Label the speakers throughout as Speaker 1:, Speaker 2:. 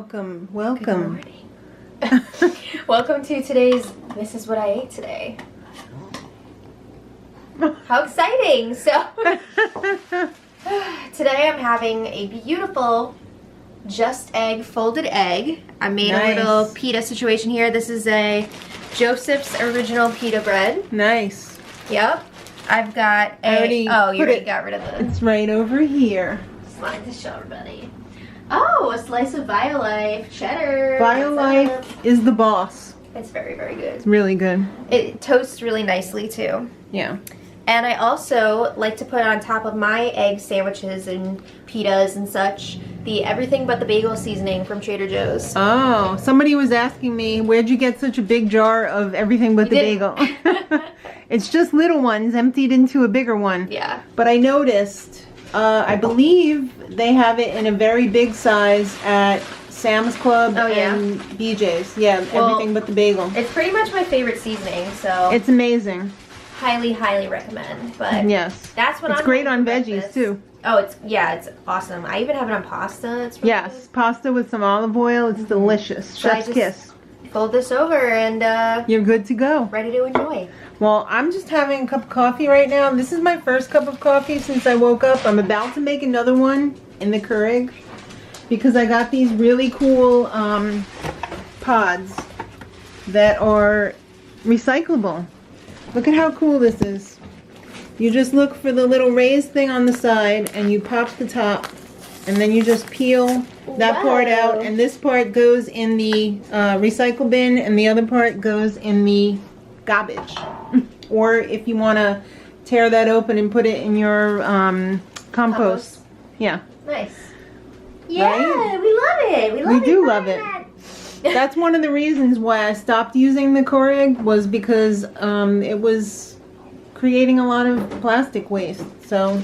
Speaker 1: Welcome,
Speaker 2: Good
Speaker 1: welcome.
Speaker 2: morning. Welcome to today's This Is What I Ate Today. How exciting! So, today I'm having a beautiful just egg folded egg. I made
Speaker 1: Nice.
Speaker 2: a little pita situation here. This is a Joseph's original pita bread.
Speaker 1: Nice.
Speaker 2: Yep. I've got a... you already got rid of the...
Speaker 1: It's right over here.
Speaker 2: Slide to show everybody. Oh, a slice of BioLife cheddar.
Speaker 1: BioLife is the boss.
Speaker 2: It's very, very good.
Speaker 1: It's really good.
Speaker 2: It toasts really nicely too.
Speaker 1: Yeah.
Speaker 2: And I also like to put on top of my egg sandwiches and pitas and such the everything but the bagel seasoning from Trader Joe's.
Speaker 1: Oh, somebody was asking me, where'd you get such a big jar of everything but the bagel? It's just little ones emptied into a bigger one.
Speaker 2: Yeah.
Speaker 1: But I noticed, I believe they have it in a very big size at Sam's Club and BJ's. Yeah,
Speaker 2: Well,
Speaker 1: everything but the bagel.
Speaker 2: It's pretty much my favorite seasoning, so
Speaker 1: It's amazing.
Speaker 2: highly, highly recommend. But
Speaker 1: Yes.
Speaker 2: that's what
Speaker 1: It's
Speaker 2: I'm
Speaker 1: great
Speaker 2: having
Speaker 1: on
Speaker 2: for
Speaker 1: veggies
Speaker 2: breakfast.
Speaker 1: too.
Speaker 2: Oh, it's awesome. I even have it on pasta. It's really
Speaker 1: Yes, pasta with some olive oil. It's delicious.
Speaker 2: So I
Speaker 1: Chef's
Speaker 2: just-
Speaker 1: kiss.
Speaker 2: good. Fold this over and
Speaker 1: You're good to go.
Speaker 2: ready to enjoy.
Speaker 1: Well, I'm just having a cup of coffee right now. This is my first cup of coffee since I woke up. I'm about to make another one in the Keurig because I got these really cool pods that are recyclable. Look at how cool this is. You just look for the little raised thing on the side and you pop the top and then you just peel that part out, and this part goes in the recycle bin and the other part goes in the garbage. Or if you want to tear that open and put it in your compost. Yeah.
Speaker 2: Nice. Yeah,
Speaker 1: Right?
Speaker 2: we love it.
Speaker 1: We do love it. That's one of the reasons why I stopped using the Keurig, was because it was creating a lot of plastic waste. So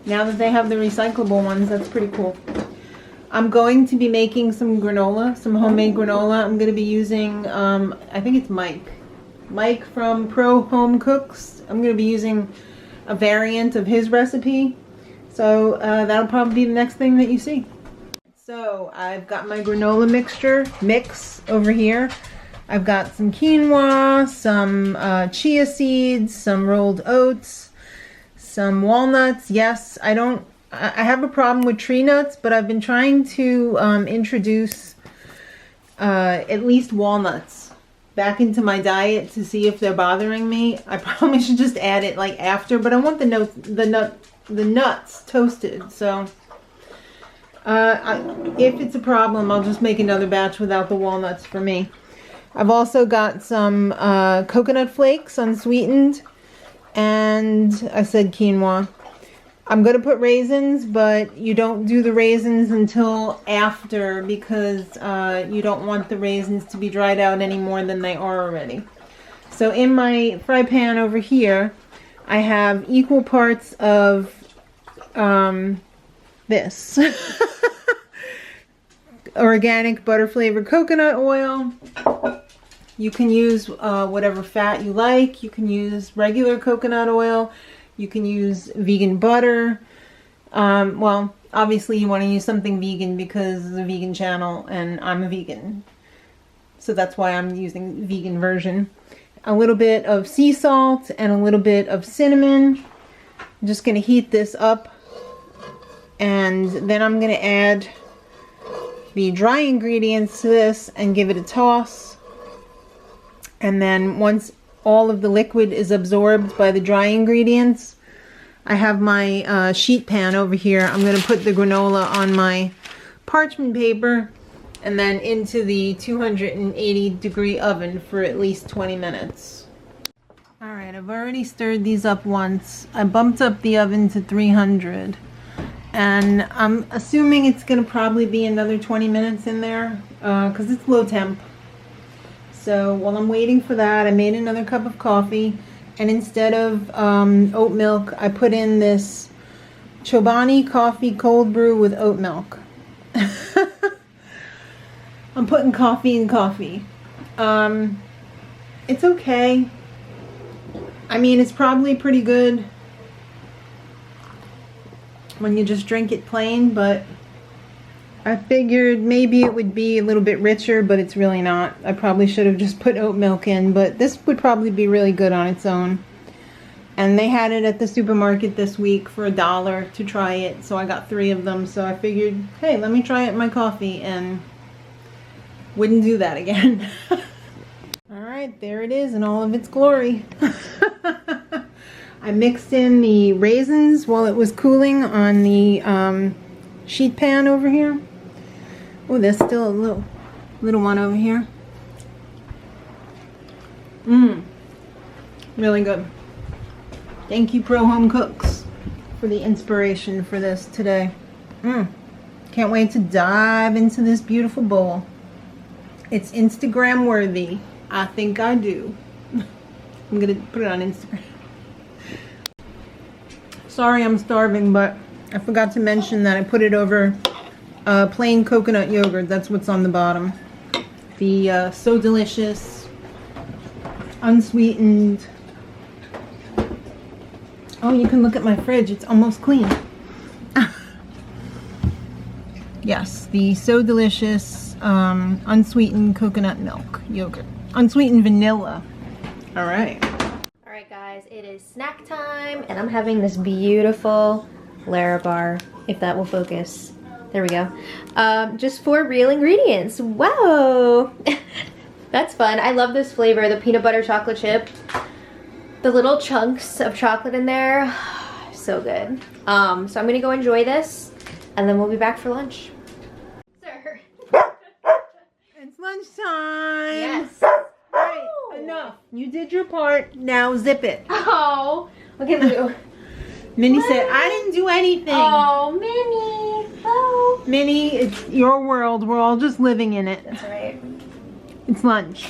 Speaker 1: now that they have the recyclable ones, that's pretty cool. I'm going to be making some granola, some homemade granola. I'm going to be using, I think it's Mike from Pro Home Cooks. I'm going to be using a variant of his recipe. So that'll probably be the next thing that you see. So I've got my granola mix over here. I've got some quinoa, some chia seeds, some rolled oats, some walnuts. Yes, I have a problem with tree nuts, but I've been trying to introduce at least walnuts back into my diet to see if they're bothering me. I probably should just add it like after, but I want the nuts toasted. So if it's a problem, I'll just make another batch without the walnuts for me. I've also got some coconut flakes unsweetened, and I said quinoa. I'm going to put raisins, but you don't do the raisins until after because you don't want the raisins to be dried out any more than they are already. So in my fry pan over here, I have equal parts of this. Organic butter flavored coconut oil. You can use whatever fat you like. You can use regular coconut oil. You can use vegan butter. Well, obviously you want to use something vegan because it's a vegan channel and I'm a vegan. So that's why I'm using the vegan version. A little bit of sea salt and a little bit of cinnamon. I'm just going to heat this up. And then I'm going to add the dry ingredients to this and give it a toss. And then once all of the liquid is absorbed by the dry ingredients, I have my sheet pan over here. I'm going to put the granola on my parchment paper and then into the 280 degree oven for at least 20 minutes. Alright, I've already stirred these up once. I bumped up the oven to 300. And I'm assuming it's going to probably be another 20 minutes in there because it's low temp. So while I'm waiting for that, I made another cup of coffee. And instead of oat milk, I put in this Chobani coffee cold brew with oat milk. I'm putting coffee in coffee. It's okay. I mean, it's probably pretty good when you just drink it plain, but I figured maybe it would be a little bit richer, but it's really not. I probably should have just put oat milk in, but this would probably be really good on its own. And they had it at the supermarket this week for $1 to try it, so I got 3 of them. So I figured, hey, let me try it in my coffee, and wouldn't do that again. Alright, there it is in all of its glory. I mixed in the raisins while it was cooling on the sheet pan over here. Oh, there's still a little one over here. Really good. Thank you, Pro Home Cooks, for the inspiration for this today. Can't wait to dive into this beautiful bowl. It's Instagram worthy. I think I do. I'm gonna put it on Instagram. Sorry, I'm starving, but I forgot to mention that I put it over plain coconut yogurt. That's what's on the bottom. The So Delicious, unsweetened. Oh, you can look at my fridge. It's almost clean. Yes, the So Delicious unsweetened coconut milk yogurt. Unsweetened vanilla. All right.
Speaker 2: All right, guys, it is snack time, and I'm having this beautiful Larabar, if that will focus. There we go. Just 4 real ingredients. Wow. That's fun. I love this flavor, the peanut butter chocolate chip. The little chunks of chocolate in there, so good. So I'm gonna go enjoy this, and then we'll be back for lunch. Sir.
Speaker 1: It's lunchtime.
Speaker 2: Yes.
Speaker 1: All right, enough. You did your part. Now zip it.
Speaker 2: Oh, look at Lou.
Speaker 1: Minnie said, I didn't do anything.
Speaker 2: Oh, Minnie. Oh.
Speaker 1: Minnie, it's your world. We're all just living in it.
Speaker 2: That's right.
Speaker 1: It's lunch.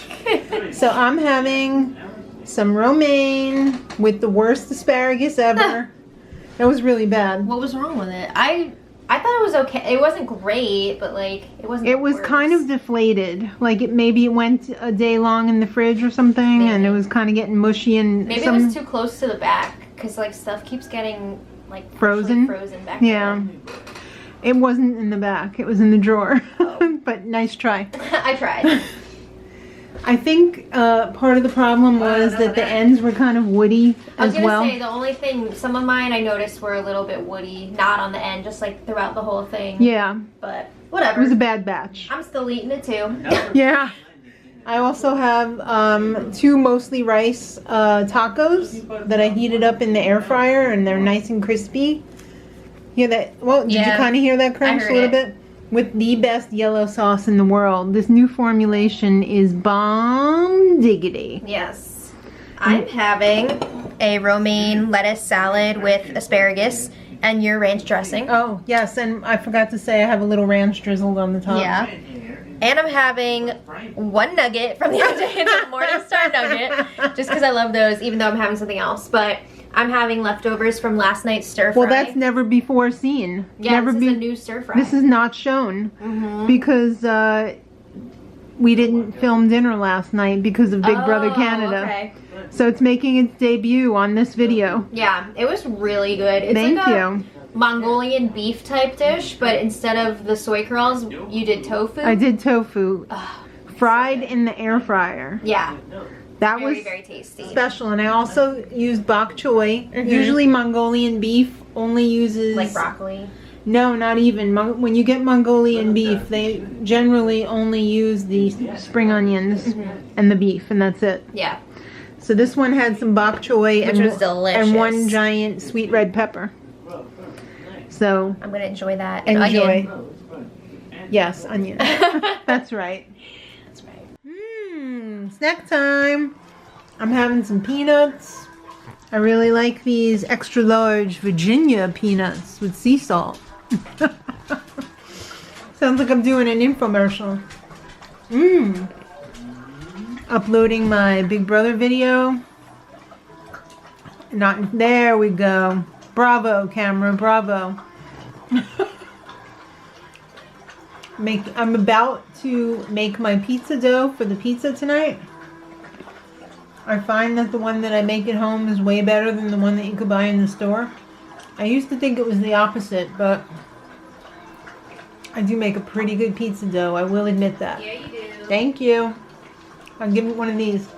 Speaker 1: So I'm having some romaine with the worst asparagus ever. That was really bad.
Speaker 2: What was wrong with it? I thought it was okay. It wasn't great, but like it wasn't.
Speaker 1: It was kind of deflated. Like maybe it went a day long in the fridge or something,
Speaker 2: Maybe.
Speaker 1: and it was kind of getting mushy and
Speaker 2: maybe it was too close to the back because like stuff keeps getting like
Speaker 1: frozen
Speaker 2: back
Speaker 1: yeah.
Speaker 2: there.
Speaker 1: It wasn't in the back. It was in the drawer.
Speaker 2: Oh.
Speaker 1: But nice try.
Speaker 2: I tried.
Speaker 1: I think part of the problem was that the ends were kind of woody as well.
Speaker 2: I was gonna say, the only thing, some of mine I noticed were a little bit woody, not on the end, just like throughout the whole thing.
Speaker 1: Yeah.
Speaker 2: But
Speaker 1: It
Speaker 2: whatever.
Speaker 1: was a bad batch.
Speaker 2: I'm still eating it too.
Speaker 1: Yeah. I also have 2 mostly rice tacos that I heated up in the air fryer, and they're nice and crispy. Hear that? Well, did you kind of hear that crunch a little bit? With the best yellow sauce in the world. This new formulation is bomb diggity.
Speaker 2: Yes. I'm having a romaine lettuce salad with asparagus and your ranch dressing.
Speaker 1: Oh, yes, and I forgot to say I have a little ranch drizzled on the top.
Speaker 2: Yeah. And I'm having 1 nugget from the other day, the Morningstar nugget, just because I love those, even though I'm having something else. But I'm having leftovers from last night's stir fry.
Speaker 1: Well, that's never before seen.
Speaker 2: Yeah, this is a new stir fry.
Speaker 1: This is not shown because we didn't film dinner last night because of Big Brother Canada.
Speaker 2: Okay.
Speaker 1: So it's making its debut on this video.
Speaker 2: Yeah, it was really good. It's
Speaker 1: Thank
Speaker 2: like a
Speaker 1: you.
Speaker 2: Mongolian beef type dish, but instead of the soy curls, you did tofu.
Speaker 1: I did tofu, fried in the air fryer.
Speaker 2: Yeah.
Speaker 1: That
Speaker 2: Very,
Speaker 1: was
Speaker 2: very tasty.
Speaker 1: special, and I also used bok choy. Usually Mongolian beef only uses...
Speaker 2: Like broccoli.
Speaker 1: No, not even. When you get Mongolian beef, they generally only use the spring onions and the beef, and that's it.
Speaker 2: Yeah.
Speaker 1: So this one had some bok choy
Speaker 2: Which was delicious.
Speaker 1: and 1 giant sweet red pepper. So
Speaker 2: I'm gonna enjoy that. And
Speaker 1: enjoy.
Speaker 2: onion.
Speaker 1: Yes, onion. That's right.
Speaker 2: That's right.
Speaker 1: Snack time. I'm having some peanuts. I really like these extra large Virginia peanuts with sea salt. Sounds like I'm doing an infomercial. Uploading my Big Brother video. Not there we go. Bravo, camera, bravo. I'm about to make my pizza dough for the pizza tonight. I find that the one that I make at home is way better than the one that you could buy in the store. I used to think it was the opposite, but I do make a pretty good pizza dough. I will admit that.
Speaker 2: Yeah, you do.
Speaker 1: Thank you. I'll give you one of these.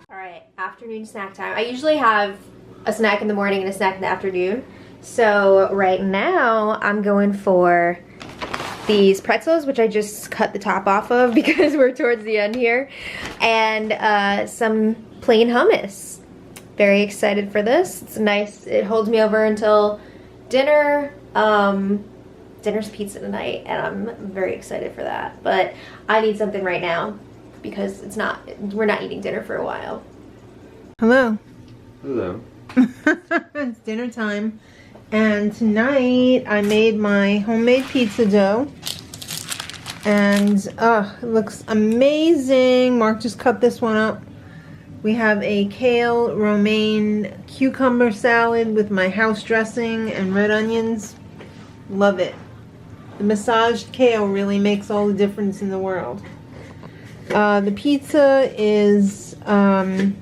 Speaker 2: All right, afternoon snack time. I usually have a snack in the morning and a snack in the afternoon. So right now I'm going for these pretzels, which I just cut the top off of because we're towards the end here, and some plain hummus. Very excited for this. It's nice. It holds me over until dinner. Dinner's pizza tonight, and I'm very excited for that. But I need something right now because we're not eating dinner for a while.
Speaker 1: Hello.
Speaker 3: Hello.
Speaker 1: It's dinner time. And tonight I made my homemade pizza dough. And it looks amazing. Mark just cut this one up. We have a kale romaine cucumber salad with my house dressing and red onions. Love it. The massaged kale really makes all the difference in the world. The pizza is a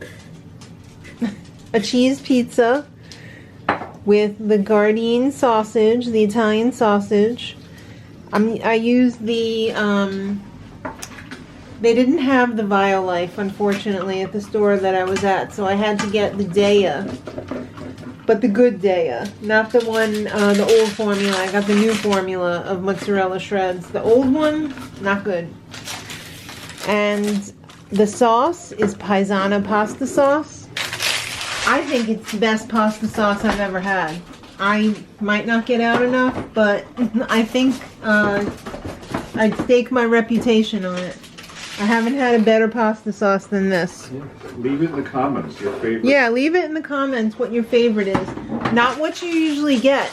Speaker 1: cheese pizza with the Gardein sausage, the Italian sausage. I used the, they didn't have the Violife, unfortunately, at the store that I was at, so I had to get the Dea. But the good Dea, not the one, the old formula. I got the new formula of mozzarella shreds. The old one, not good. And the sauce is Paisana pasta sauce. I think it's the best pasta sauce I've ever had. I might not get out enough, but I think I'd stake my reputation on it. I haven't had a better pasta sauce than this.
Speaker 3: Yeah. Leave it in the comments, your favorite.
Speaker 1: Yeah, leave it in the comments what your favorite is. Not what you usually get.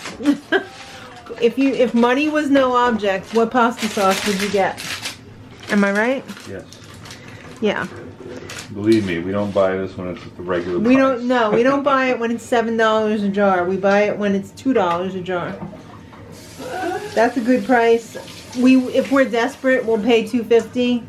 Speaker 1: If money was no object, what pasta sauce would you get? Am I right?
Speaker 3: Yes.
Speaker 1: Yeah.
Speaker 3: Believe me, we don't buy this when it's at the regular
Speaker 1: We
Speaker 3: price.
Speaker 1: don't know. We don't buy it when it's $7 a jar. We buy it when it's $2 a jar. That's a good price. If we're desperate, we'll pay $2.50,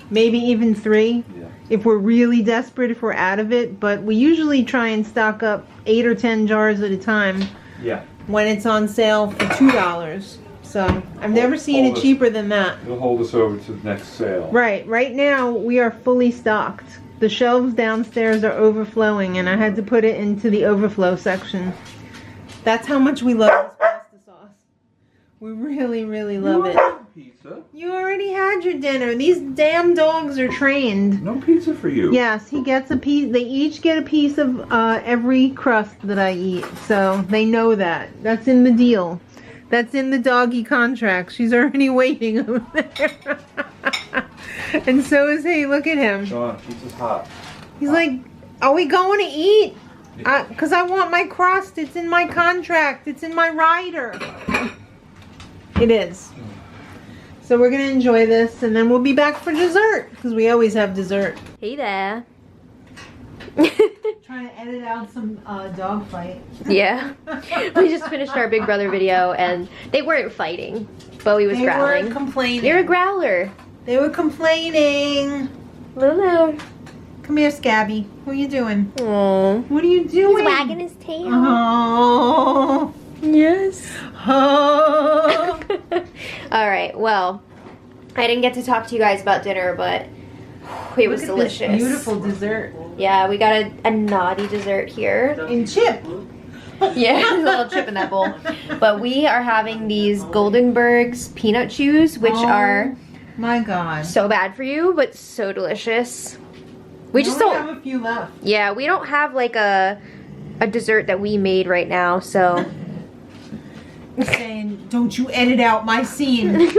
Speaker 1: maybe even $3.
Speaker 3: Yeah.
Speaker 1: If we're really desperate, if we're out of it. But we usually try and stock up 8 or 10 jars at a time.
Speaker 3: Yeah.
Speaker 1: When it's on sale for $2. So I've never seen it cheaper than that.
Speaker 3: It'll hold us over to the next sale.
Speaker 1: Right. Right now we are fully stocked. The shelves downstairs are overflowing, and I had to put it into the overflow section. That's how much we love this pasta sauce. We really, really love it.
Speaker 3: Pizza?
Speaker 1: You already had your dinner. These damn dogs are trained.
Speaker 3: No pizza for you.
Speaker 1: Yes, he gets a piece. They each get a piece of every crust that I eat, so they know that. That's in the deal. That's in the doggy contract. She's already waiting over there. And so is he. Look at him.
Speaker 3: Sean, pizza's hot.
Speaker 1: He's like, are we going to eat? Because I want my crust. It's in my contract. It's in my rider. It is. So we're going to enjoy this, and then we'll be back for dessert, because we always have dessert.
Speaker 2: Hey there.
Speaker 1: Trying to edit out some dog fight.
Speaker 2: Yeah. We just finished our Big Brother video, and they weren't fighting. Bowie was growling.
Speaker 1: They were complaining.
Speaker 2: You're a growler.
Speaker 1: They were complaining.
Speaker 2: Lulu.
Speaker 1: Come here, Scabby. What are you doing?
Speaker 2: Aww.
Speaker 1: What are you doing?
Speaker 2: He's wagging his tail.
Speaker 1: Oh.
Speaker 2: Yes.
Speaker 1: Oh.
Speaker 2: Alright, well, I didn't get to talk to you guys about dinner, but it was
Speaker 1: Look at this
Speaker 2: delicious.
Speaker 1: beautiful dessert.
Speaker 2: Yeah, we got a naughty dessert here.
Speaker 1: In chip.
Speaker 2: Yeah, a little chip in that bowl. But we are having these Goldenberg's peanut chews, which are
Speaker 1: My God.
Speaker 2: so bad for you, but so delicious. We just
Speaker 1: only
Speaker 2: don't
Speaker 1: have a few left.
Speaker 2: Yeah, we don't have like a dessert that we made right now, so
Speaker 1: Saying, don't you edit out my scene.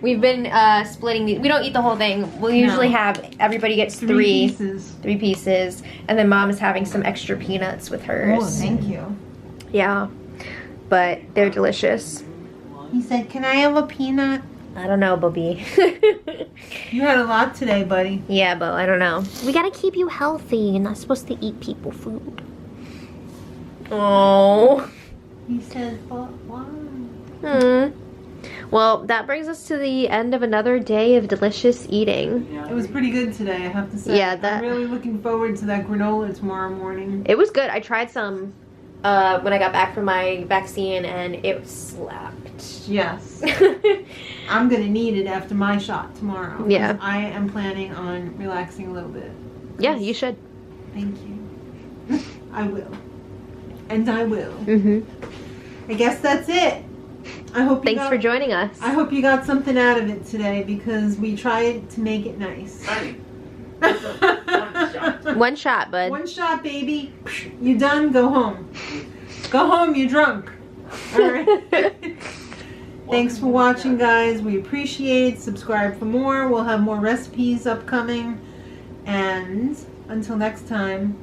Speaker 2: we've been splitting these. We don't eat the whole thing. We'll usually have everybody gets three pieces, and then Mom is having some extra peanuts with hers.
Speaker 1: Oh, thank you.
Speaker 2: Yeah, but they're delicious.
Speaker 1: He said, can I have a peanut?
Speaker 2: I don't know, Bobby.
Speaker 1: You had a lot today, buddy.
Speaker 2: Yeah, but I don't know. We gotta keep you healthy. You're not supposed to eat people food. Oh.
Speaker 1: He said, but why?
Speaker 2: Well, that brings us to the end of another day of delicious eating.
Speaker 1: It was pretty good today, I have to say.
Speaker 2: Yeah,
Speaker 1: I'm really looking forward to that granola tomorrow morning.
Speaker 2: It was good. I tried some when I got back from my vaccine, and it slapped.
Speaker 1: Yes. I'm gonna need it after my shot tomorrow. 'Cause
Speaker 2: Yeah.
Speaker 1: I am planning on relaxing a little bit.
Speaker 2: Yeah, you should.
Speaker 1: Thank you. I will. And I will. I guess that's it. I hope you
Speaker 2: Thanks for joining us.
Speaker 1: I hope you got something out of it today because we tried to make it nice.
Speaker 2: One shot, bud.
Speaker 1: One shot, baby. You done? Go home. Go home, you drunk. Alright. Thanks for watching, guys. We appreciate it. Subscribe for more. We'll have more recipes upcoming. And until next time,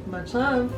Speaker 1: much love.